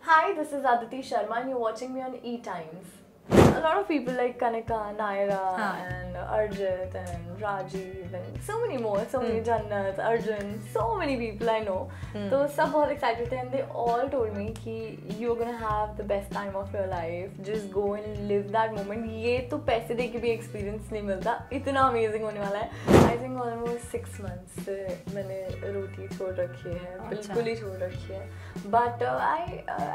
Hi, this is Aditi Sharma and you're watching me on E-Times. A lot of people like Kanika, Naira and Arjit and Rajiv and so many more, so many Jannat, Arjun, so many people I know. So सब बहुत excited थे and they all told me कि you're gonna have the best time of your life. Just go and live that moment. ये तो पैसे दे के भी experience नहीं मिलता. इतना amazing होने वाला है. I think almost 6 months से मैंने रोटी छोड़ रखी है, बिल्कुल ही छोड़ रखी है. But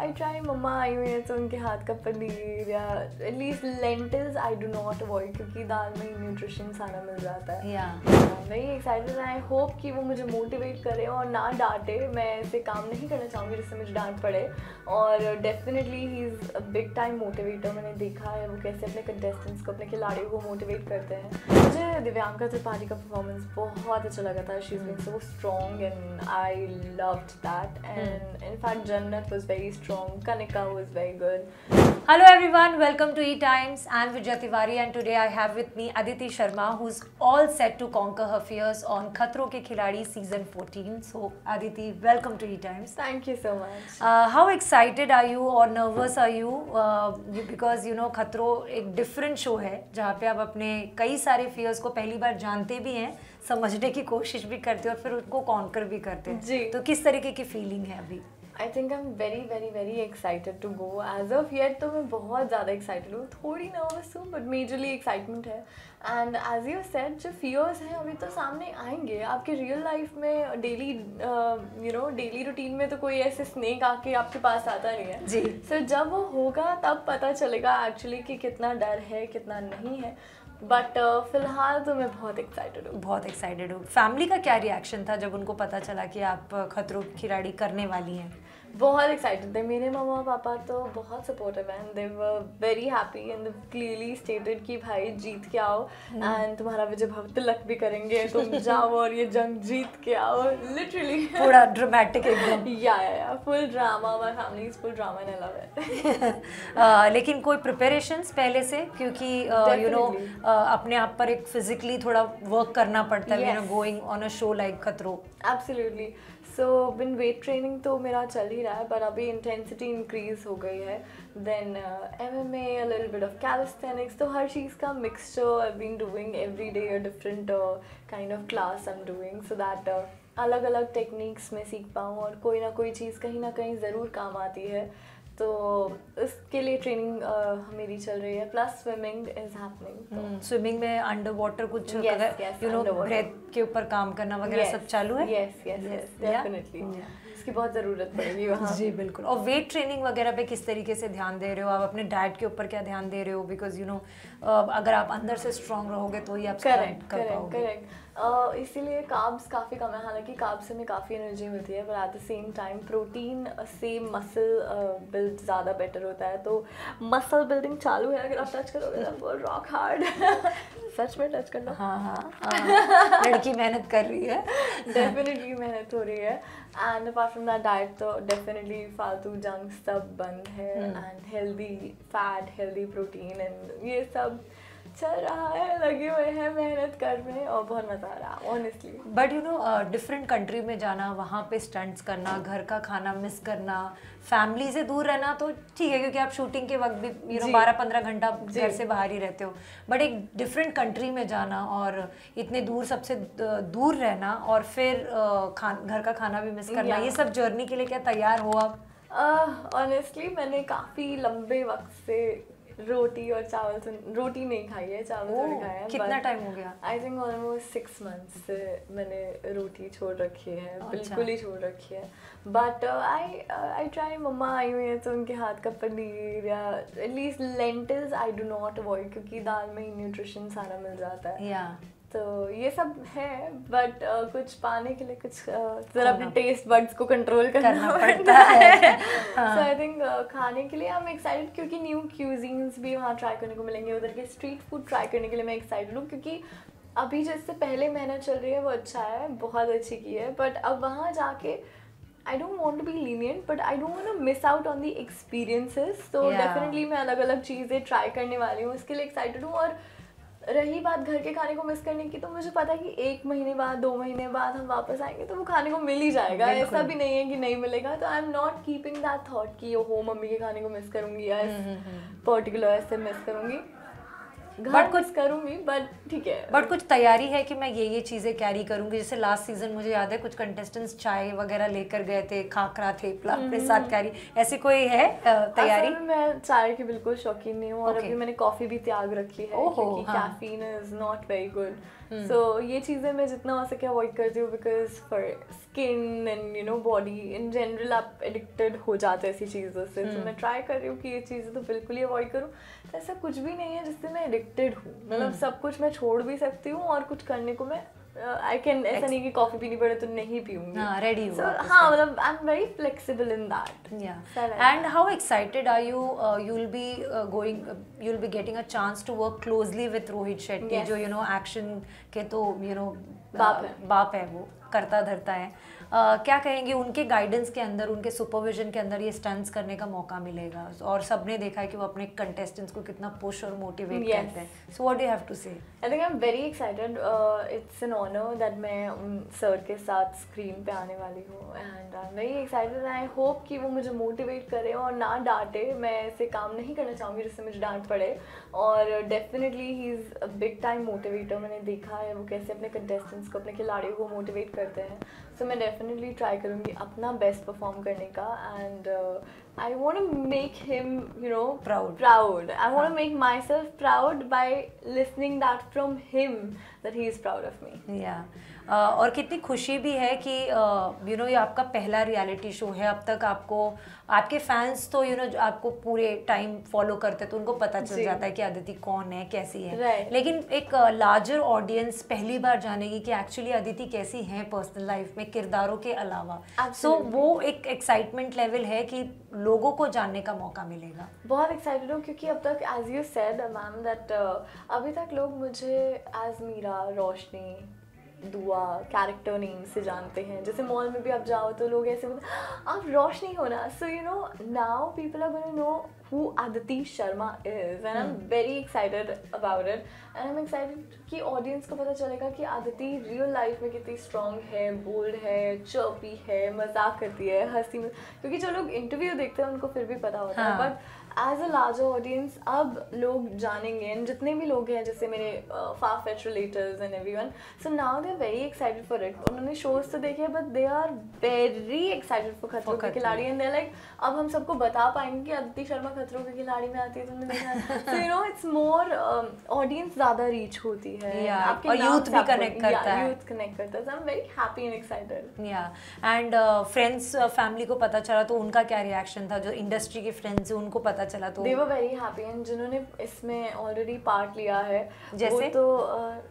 I try मम्मा आई हुई है तो उनके हाथ का पनीर या at least lentils I do not avoid क्योंकि दाल में न्यूट्रिशन सारा मिल जाता है. मैं एक्साइटेड and I hope कि वो मुझे मोटिवेट करे और ना डांटे. मैं ऐसे काम नहीं करना चाहूँगी जिससे मुझे डांट पड़े. और definitely he is a big time motivator. मैंने देखा है वो कैसे अपने कंटेस्टेंट्स को, अपने खिलाड़ियों को मोटिवेट करते हैं. मुझे दिव्यांका त्रिपाठी का परफॉर्मेंस बहुत अच्छा लगा था. She is being so strong and I loved that. And in fact Jannat was very strong, Kanika was very good. Hello everyone, welcome to E-Times. I'm Vijaya Tiwari and today I have with me Aditi Sharma who's all set to conquer her fears on Khatron Ke Khiladi season 14. So Aditi, welcome to E-Times. Thank you so much. How excited are you or nervous are you? Because you know Khatron एक different show है जहाँ पे आप अपने कई सारे fears को पहली बार जानते भी हैं, समझने की कोशिश भी करते हो और फिर उनको कॉन्कर भी करते हैं. जी. तो किस तरीके की फीलिंग है अभी? I think I'm very excited to go. As of yet तो मैं बहुत ज़्यादा excited हूँ. थोड़ी nervous हूँ but majorly excitement है. And as you said जो fears हैं अभी तो सामने आएंगे. आपके real life में daily routine में तो कोई ऐसे snake आके आपके पास आता नहीं है. जी. So जब वो होगा तब पता चलेगा actually कि कितना डर है कितना नहीं है. बट फिलहाल तो मैं बहुत एक्साइटेड हूँ. फैमिली का क्या रिएक्शन था जब उनको पता चला कि आप खतरों की खिलाड़ी करने वाली हैं? बहुत एक्साइटेड थे. मेरे मम्मा पापा तो बहुत सपोर्टिव हैं. They were very happy and clearly stated कि भाई जीत के आओ एंड तुम्हारा विजय भव तिलक भी करेंगे. तुम जाओ और ये जंग जीत के आओ. लिटरली पूरा ड्रामेटिक एकदम. या full drama. My family is full drama and I love it. लेकिन कोई प्रिपरेशंस पहले से क्योंकि यू नो अपने आप पर एक फिजिकली थोड़ा वर्क करना पड़ता है you know going on a show like खतरों. एब्सोल्युटली. सो बिन वेट ट्रेनिंग तो मेरा चल ही रहा है पर अभी इंटेंसिटी इंक्रीज हो गई है. Then MMA, a little bit of calisthenics. तो हर चीज़ का mixture. I've been doing every day a different kind of class I'm doing so that अलग अलग टेक्निक्स में सीख पाऊँ और कोई ना कोई चीज़ कहीं ना कहीं ज़रूर काम आती है. तो इसके लिए ट्रेनिंग मेरी चल रही है. Plus swimming is happening. Swimming में अंडर वाटर कुछ यू नो ब्रेथ के ऊपर काम करना वगैरह सब चालू है. Yes definitely. इसकी बहुत ज़रूरत पड़ेगी वहाँ. जी बिल्कुल. और वेट ट्रेनिंग वगैरह पे किस तरीके से ध्यान दे रहे हो आप? अपने डाइट के ऊपर क्या ध्यान दे रहे हो? बिकॉज यू नो अगर आप अंदर से स्ट्रांग रहोगे तो ही आप करेक्ट. इसीलिए कार्ब्स काफ़ी कम है. हालांकि कार्ब्स से हमें काफ़ी एनर्जी मिलती है but at the same time protein से मसल बिल्ड ज़्यादा बेटर होता है. तो मसल बिल्डिंग चालू है. अगर आप टच करोगे तो रॉक हार्ड. सच में टच करना. हाँ लड़की मेहनत कर रही है. डेफिनेटली मेहनत हो रही है. And apart from that diet तो डेफिनेटली फालतू जंक सब बंद है. And healthy fat, healthy protein and ये सब चल रहा है. लगे हुए हैं मेहनत करने और बहुत मज़ा आ रहा है honestly. But you know different country में जाना, वहाँ पे स्टंट्स करना, घर का खाना मिस करना, फैमिली से दूर रहना तो ठीक है क्योंकि आप शूटिंग के वक्त भी यू नो 12-15 घंटा घर से बाहर ही रहते हो. बट एक डिफरेंट कंट्री में जाना और इतने दूर सबसे दूर रहना और फिर घर का खाना भी मिस करना, ये सब जर्नी के लिए क्या तैयार हो आप? ऑनेस्टली मैंने काफ़ी लंबे वक्त से रोटी और चावल तो रोटी नहीं खाई है, चावल तो नहीं खाया है. कितना टाइम हो गया? आई थिंक ऑलमोस्ट 6 months से मैंने रोटी छोड़ रखी है. बिल्कुल ही छोड़ रखी है. But I try. मम्मा आई हुई है तो उनके हाथ का पनीर या at least lentils I do not avoid क्योंकि दाल में ही न्यूट्रिशन सारा मिल जाता है. तो ये सब है बट कुछ पाने के लिए कुछ ज़रा अपने टेस्ट बड्स को कंट्रोल करना पड़ता है. सो आई थिंक खाने के लिए आई एम एक्साइटेड क्योंकि न्यू क्यूजीन्स भी वहाँ ट्राई करने को मिलेंगे. उधर के स्ट्रीट फूड ट्राई करने के लिए मैं एक्साइटेड हूँ क्योंकि अभी जिससे पहले मेहनत चल रही है वो अच्छा है, बहुत अच्छी की है. बट अब वहाँ जाके I don't want to be lenient but I don't want to miss out on the experiences. So definitely मैं अलग अलग चीज़ें ट्राई करने वाली हूँ. इसके लिए एक्साइटेड हूँ. और रही बात घर के खाने को मिस करने की, तो मुझे पता है कि 1 महीने बाद 2 महीने बाद हम वापस आएंगे तो वो खाने को मिल ही जाएगा, ऐसा भी नहीं है कि नहीं मिलेगा। तो I am not keeping that thought कि हो मम्मी के खाने को मिस करूंगी या पर्टिकुलर ऐसे मिस करूंगी, बट कुछ करूंगी, बट ठीक है। बट कुछ तैयारी है कि मैं ये चीज़ें कैरी करूंगी? जैसे लास्ट सीजन मुझे याद है कुछ कंटेस्टेंट्स चाय वगैरह लेकर गए थे, खाकरा थेपला अपने साथ कैरी, ऐसी कोई है तैयारी? मैं चाय की बिल्कुल शौकीन नहीं हूँ, और अभी मैंने कॉफ़ी भी त्याग रखी है क्योंकि caffeine is not very good. So ये चीज़ें मैं जितना हो सके अवॉइड करती हूँ, because for skin and you know body in general आप एडिक्टेड हो जाते हैं ऐसी चीज़ों से। तो मैं ट्राई कर रही हूँ कि ये चीज़ें तो बिल्कुल ही अवॉइड करूँ। तो ऐसा कुछ भी नहीं है जिससे मैं एडिक्टेड हूँ, मतलब सब कुछ मैं छोड़ भी सकती हूँ और कुछ करने को मैं आई कैन, ऐसा नहीं कि कॉफी पीनी पड़े तो नहीं पीऊंगी। हाँ, रेडी हो। हाँ, मतलब I am very flexible in that. And how excited are you? You will be getting a chance to work closely with Rohit Shetty, जो यू नो एक्शन के तो यू नो बाप है, वो करता धरता है। क्या कहेंगे, उनके गाइडेंस के अंदर, उनके सुपरविजन के अंदर ये स्टंट्स करने का मौका मिलेगा, और सबने देखा है कि वो अपने कंटेस्टेंट्स को कितना पुश और मोटिवेट करते हैं। So what do you have to say? I think I am very excited, it's an honour that मैं सर के साथ स्क्रीन पे आने वाली हूँ, and I am very excited. I hope कि वो मुझे मोटिवेट करे और ना डांटे। मैं ऐसे काम नहीं करना चाहूँगी जिससे मुझे डांट पड़े, और definitely he is a big time motivator. मैंने देखा है वो कैसे अपने कंटेस्टेंट्स को, अपने खिलाड़ियों को मोटिवेट करते हैं। सो मैं डेफिनेटली ट्राई करूँगी अपना बेस्ट परफॉर्म करने का, and I want to make him, you know, proud. I want to make myself proud by listening that from him that he is proud of me. Yeah. और कितनी खुशी भी है कि यू नो ये आपका पहला रियलिटी शो है। अब तक आपको, आपके फैंस तो यू नो आपको पूरे टाइम फॉलो करते, तो उनको पता चल जाता है कि अदिति कौन है, कैसी है। लेकिन एक लार्जर ऑडियंस पहली बार जानेगी कि एक्चुअली अदिति कैसी है पर्सनल लाइफ में, किरदारों के अलावा। सो वो एक एक्साइटमेंट लेवल है कि लोगों को जानने का मौका मिलेगा। बहुत एक्साइटेड हूँ क्योंकि अब तक, as you said ma'am, that अभी तक लोग मुझे एज मीरा, रोशनी, दुआ कैरेक्टर नेम से जानते हैं। जैसे मॉल में भी आप जाओ तो लोग ऐसे बोलते आप रोशनी हो ना। So you know now people are gonna know who Aditi Sharma is, and I'm very excited about it, and I'm excited कि audience को पता चलेगा कि आदिति real life में कितनी strong है, bold है, chirpy है, मजाक करती है, हंसी में, क्योंकि जो लोग इंटरव्यू देखते हैं उनको फिर भी पता होता है, but as a larger audience अब लोग जानेंगे, जितने भी लोग हैं जैसे मेरे far fetched relatives and everyone, so now they are very excited for it. उन्होंने शोज तो देखे but they are very excited for Khatron ke खिलाड़ी, एंड दे आर लाइक अब हम सबको बता पाएंगे कि आदिति शर्मा खतरों के खिलाड़ी में आती है, तुमने देखा। सो you no it's more audience ज़्यादा रीच होती है, आपके यूथ भी कनेक्ट करता है, यूथ कनेक्ट करता है। So I am very happy and excited. Yeah and friends family को पता चला तो उनका क्या रिएक्शन था? जो इंडस्ट्री के फ्रेंड्स हैं उनको पता चला तो? They were very happy, and जिन्होंने इसमें ऑलरेडी पार्ट लिया है, जैसे तो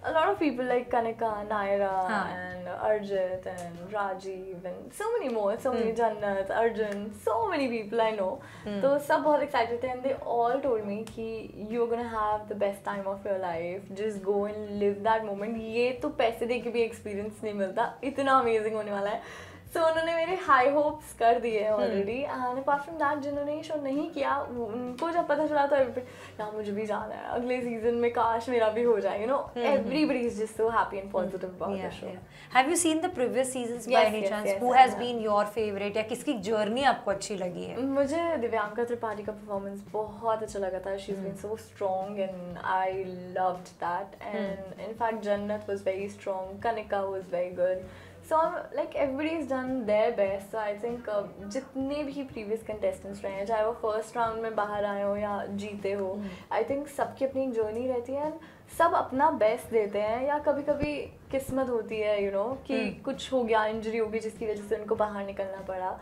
a lot of people like Kanika, Naira, and Arjit and Rajiv and so many more, so many Jannat, Arjun, so many people I know. तो सब बहुत excited थे, and they all told me कि you're gonna have the best time of your life, just go and live that moment. ये तो पैसे दे के भी एक्सपीरियंस नहीं मिलता, इतना अमेजिंग होने वाला है। सो उन्होंने मेरे हाई होप्स कर दिए हैं already, and apart from that जिन्होंने ये शो नहीं किया उनको जब पता चला तो यार मुझे भी जाना है अगले सीजन में, काश मेरा भी हो जाए, you know everybody is just so happy and positive about the show. Have you seen the previous seasons by any chance? Who has been your favourite, या किसकी जर्नी आपको अच्छी लगी है? मुझे दिव्यांका त्रिपाठी का परफॉर्मेंस बहुत अच्छा लगा था। She is been so strong and I loved that, and in fact Jannat was very strong, Kanika was very good. So like everybody's done their best. So I think जितने भी previous contestants रहे हैं, चाहे वो first round में बाहर आए हो या जीते हो, I think सबकी अपनी एक journey रहती है, सब अपना बेस्ट देते हैं, या कभी कभी किस्मत होती है यू नो कि कुछ हो गया, इंजरी होगी जिसकी वजह से उनको बाहर निकलना पड़ा,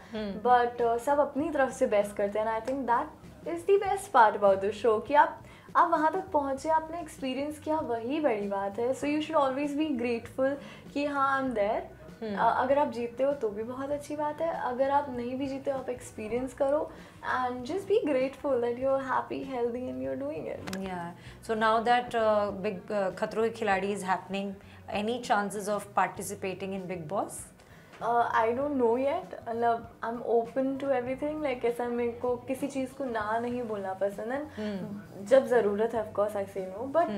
बट सब अपनी तरफ से बेस्ट करते हैं। I think that is the best part about the show कि आप वहाँ तक पहुँचे, आपने एक्सपीरियंस किया, वही बड़ी बात है। So you should always be grateful कि हाँ आई एम देयर। अगर आप जीतते हो तो भी बहुत अच्छी बात है, अगर आप नहीं भी जीते हो आप एक्सपीरियंस करो, and just be grateful that you're happy, healthy and you're doing it. Yeah. So now that Big Khatro Ke Khiladi is happening, any chances of participating in Big Boss? I don't know yet. मतलब I'm open to everything. Like ऐसा मेरे को किसी चीज़ को ना नहीं बोलना पसंद है। जब ज़रूरत है of course I say no. But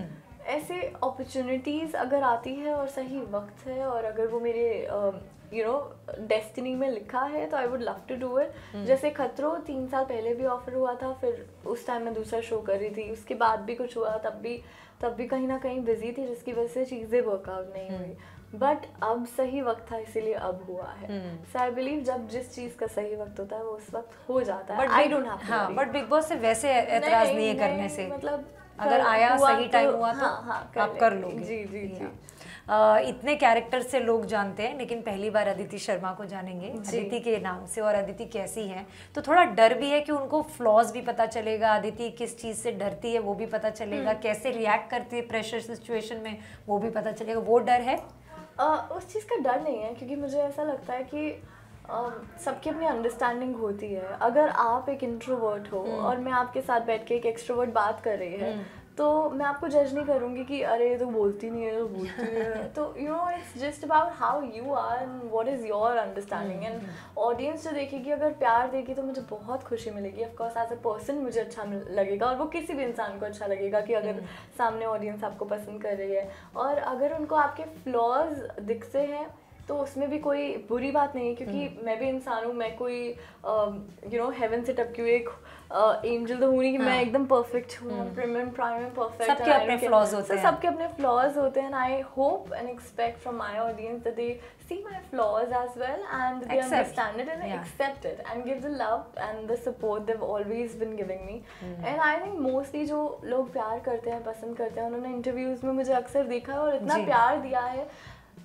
ऐसे अपॉर्चुनिटीज़ अगर आती है और सही वक्त है और अगर वो मेरे डेस्टिनी में लिखा है तो I would love to do it. जैसे खतरों 3 साल पहले भी ऑफर हुआ था, फिर उस टाइम मैं दूसरा शो कर रही थी, उसके बाद भी कुछ हुआ, तब भी कहीं ना कहीं बिजी थी, जिसकी वजह से चीज़ें वर्कआउट नहीं हुई। बट अब सही वक्त था, इसीलिए अब हुआ है। सो आई बिलीव जब जिस चीज़ का सही वक्त होता है वो उस वक्त हो जाता है। I don't have to worry. But Bigg Boss से वैसे एतराज नहीं है करने से, मतलब अगर आया सही टाइम हुआ तो आप कर लोगे। जी जी जी। इतने कैरेक्टर से लोग जानते हैं, लेकिन पहली बार अदिति शर्मा को जानेंगे अदिति के नाम से, और अदिति कैसी है, तो थोड़ा डर भी है कि उनको फ्लॉज भी पता चलेगा, अदिति किस चीज़ से डरती है वो भी पता चलेगा, कैसे रिएक्ट करती है प्रेशर सिचुएशन में वो भी पता चलेगा, वो डर है? उस चीज़ का डर नहीं है, क्योंकि मुझे ऐसा लगता है कि सबकी अपनी अंडरस्टैंडिंग होती है। अगर आप एक इंट्रोवर्ट हो और मैं आपके साथ बैठ के एक एक्सट्रोवर्ट बात कर रही है, तो मैं आपको जज नहीं करूँगी कि अरे तो बोलती नहीं है, तो बोलती है। तो it's just about how you are and what is your understanding. And audience जो देखेगी, अगर प्यार देगी तो मुझे बहुत खुशी मिलेगी। ऑफकोर्स एज अ पर्सन मुझे अच्छा लगेगा, और वो किसी भी इंसान को अच्छा लगेगा कि अगर सामने ऑडियंस आपको पसंद कर रही है। और अगर उनको आपके फ्लॉज दिखते हैं तो उसमें भी कोई बुरी बात नहीं है, क्योंकि मैं भी इंसान हूँ। मैं कोई हेवन से टपकी हुई एक एंजल तो हूँ नहीं कि मैं एकदम परफेक्ट हूँ, प्राइम परफेक्ट। सबके अपने फ्लॉज होते हैं। सबके अपने फ्लॉज होते हैं। I hope and expect from my audience that they see my flaws as well and they understand it and accept it and give the love and the support they've always been giving me. And I think mostly जो लोग प्यार करते हैं, पसंद करते हैं, उन्होंने interviews में मुझे अक्सर देखा है और इतना प्यार दिया है,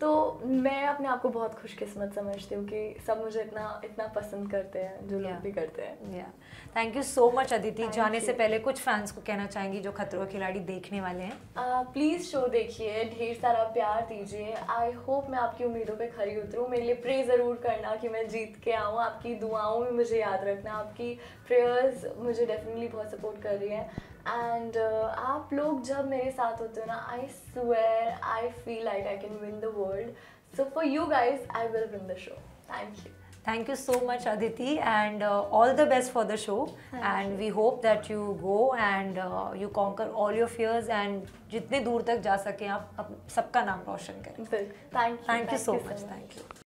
तो मैं अपने आप को बहुत खुशकिस्मत समझती हूँ कि सब मुझे इतना पसंद करते हैं, जो लोग भी करते हैं। Thank you so much Aditi. जाने से पहले कुछ फैंस को कहना चाहेंगी जो खतरों के खिलाड़ी देखने वाले हैं? प्लीज़ शो देखिए, ढेर सारा प्यार दीजिए। आई होप मैं आपकी उम्मीदों पे खरी उतरूँ। मेरे लिए प्रे ज़रूर करना कि मैं जीत के आऊँ। आपकी दुआओं में मुझे याद रखना, आपकी प्रेयर्स मुझे डेफिनेटली बहुत सपोर्ट कर रही हैं। एंड आप लोग जब मेरे साथ होते हो ना, I swear I feel like I can win the world. So for you guys I will win the show. Thank you. Thank you so much Aditi, and all the best for the show. And we hope that you go and you conquer all your fears and जितने दूर तक जा सके आप सबका नाम रोशन करें। Thank you so much. Thank you.